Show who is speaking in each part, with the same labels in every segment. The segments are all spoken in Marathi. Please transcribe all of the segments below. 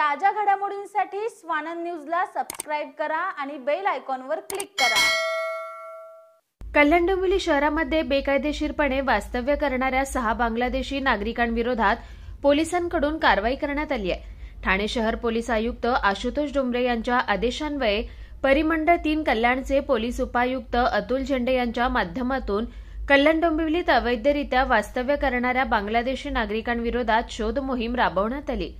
Speaker 1: ताज्या घडामोडींसाठी स्वानंद न्यूजला सबस्क्राइब करा आणि बेल आयकॉनवर क्लिक करा।
Speaker 2: कल्याण डोंबिवली शहरामध्ये बेकायदेशीरपणे वास्तव्य करणाऱ्या 6 बांगलादेशी नागरिकांविरोधात पोलिसांकडून कारवाई करण्यात आली आहे। ठाणे शहर पोलीस आयुक्त आशुतोष डोंबरे यांच्या आदेशान्वये परिमंडळ 3 कल्याणचे पोलीस उपायुक्त अतुल झेंडे यांच्या माध्यमातून कल्याण डोंबिवलीत अवैधरित्या वास्तव्य करणाऱ्या बांगलादेशी नागरिकांविरोधात शोध मोहीम राबवण्यात आली।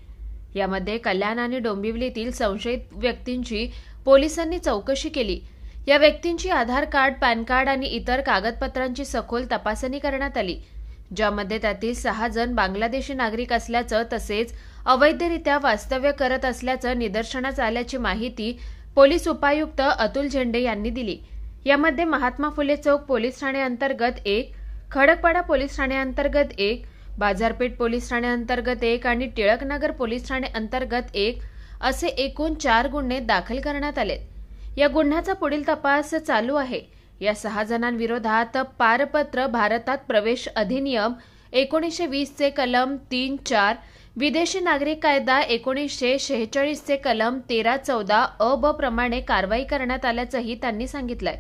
Speaker 2: यामध्ये कल्याण आणि डोंबिवलीतील संशयित व्यक्तींची पोलिसांनी चौकशी केली। या व्यक्तींची आधार कार्ड, पॅन कार्ड आणि इतर कागदपत्रांची सखोल तपासणी करण्यात आली, ज्यामध्ये त्यातील 6 जण बांगलादेशी नागरिक असल्याचं तसेच अवैधरित्या वास्तव्य करत असल्याचं निदर्शनास आल्याची माहिती पोलीस उपायुक्त अतुल झेंडे यांनी दिली। यामध्ये महात्मा फुले चौक पोलीस ठाणे अंतर्गत 1, खडकपाडा पोलीस ठाणे अंतर्गत 1, बाजारपेठ पोलीस ठाणे अंतर्गत 1 आणि टिळकनगर पोलीस ठाणे अंतर्गत 1 असे एकूण 4 गुन्हे दाखल करण्यात आलेत। या गुन्ह्याचा पुढील तपास चालू आहे। या 6 जणांविरोधात पारपत्र भारतात प्रवेश अधिनियम 1920 चे कलम 3-4, विदेशी नागरिक कायदा 1946 चे कलम 13-14 अ ब प्रमाणे कारवाई करण्यात आल्याचंही त्यांनी सांगितलंय।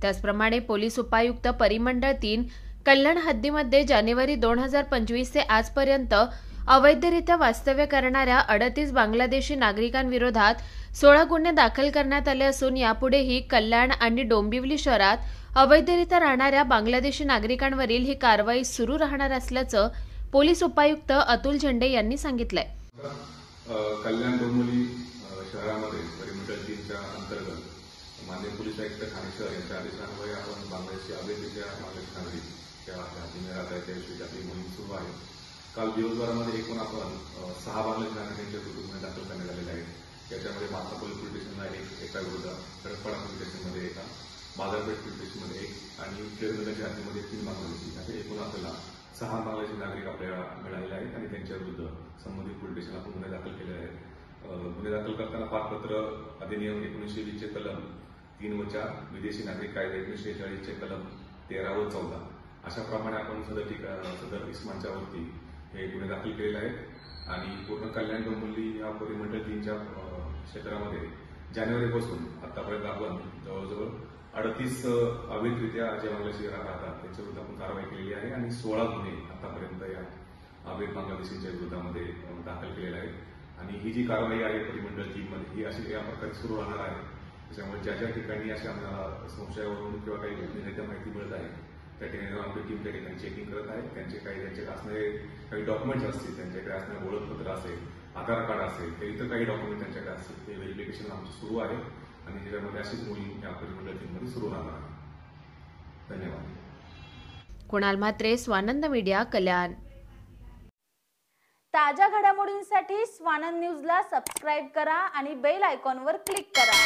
Speaker 2: त्याचप्रमाणे पोलीस उपायुक्त परिमंडळ 3 कल्याण हद्दीमध्ये जानेवारी 2025 ते आजपर्यंत अवैधरित्या वास्तव्य करणाऱ्या 38 बांगलादेशी नागरिकांविरोधात 16 गुन्हे दाखल करण्यात आले असून यापुढेही कल्याण आणि डोंबिवली शहरात अवैधरित्या राहणाऱ्या बांगलादेशी नागरिकांवरील ही कारवाई सुरू राहणार असल्याचं पोलीस उपायुक्त अतुल झेंडे यांनी सांगितलंय।
Speaker 3: कल्याण डोंबिवली शहरामध्ये परिमंडळ 3च्या अंतर्गत माननीय पोलीस आयुक्त ठाणे शहर यांच्या आदेशान्वये आपण बांगलादेशी अवैधरित्या बांगलादेशी नागरिक त्या हद्दीने राहत आहेत त्याविषयी आपली मोहीम सुरू आहे। काल दिवसभरामध्ये एकूण आपण 6 बांगलादेशी नागरिकांच्या गुन्हे दाखल करण्यात आलेले आहेत। याच्यामध्ये महात्मा फुले पोलीस स्टेशनला एका विरुद्ध, खडकपाडा पोलीस स्टेशनमध्ये एका, बाजारपेठ पोलीस स्टेशनमध्ये 1 आणि टिळकनगरच्या हद्दीमध्ये 3 बांगलादेशी असे एकूण आपल्याला 6 बांगलादेशी नागरिक आपल्याला मिळालेले आहेत आणि त्यांच्या विरुद्ध संबंधित पोलीस स्टेशनला आपण गुन्हे दाखल केले आहेत। गुन्हे दाखल करताना पारपत्र अधिनियम 1920 चे कलम 3-4, विदेशी नागरिक कायदा 1946 चे कलम 13-14 अशा प्रमाणे आपण सदर इस्मांच्या वरती हे गुन्हे दाखल केलेले आहेत आणि पूर्ण कल्याण डोंबिवली या परिमंडळ 3च्या क्षेत्रामध्ये जानेवारीपासून आतापर्यंत आपण जवळजवळ 38 अवैधरित्या जे बांगलादेशी राहतात त्यांच्याविरुद्ध आपण कारवाई केलेली आहे आणि 16 गुन्हे आतापर्यंत या अवैध बांगलादेशींच्या विरोधामध्ये दाखल केलेले आहेत आणि ही जी कारवाई आहे परिमंडळ 3 मध्ये ही अशी या प्रकारे सुरू राहणार आहे। त्याच्यामुळे ज्या ज्या ठिकाणी अशा आम्हाला संशयावरून किंवा काही गोपनीयरित्या माहिती मिळत आहे त्या ठिकाणी आमची टीम त्या ठिकाणी चेकिंग करत आहे। त्यांच्याकडे असणारे काही डॉक्युमेंट्स असतील, त्यांच्याकडे असणारे ओळखपत्र असेल, आधार कार्ड असेल, तर इतर काही डॉक्युमेंट त्यांच्याकडे असतील ते व्हेरिफिकेशन आमचं सुरू आहे आणि त्याच्यामध्ये अशीच मोहीम या परिमंडळ 3 मध्ये सुरू राहणार आहे। धन्यवाद।
Speaker 2: कुणाल म्हात्रे, स्वानंद मीडिया, कल्याण।
Speaker 1: ताज्या घडामोडींसाठी स्वानंद न्यूजला सबस्क्राइब करा आणि बेल आयकॉनवर क्लिक करा।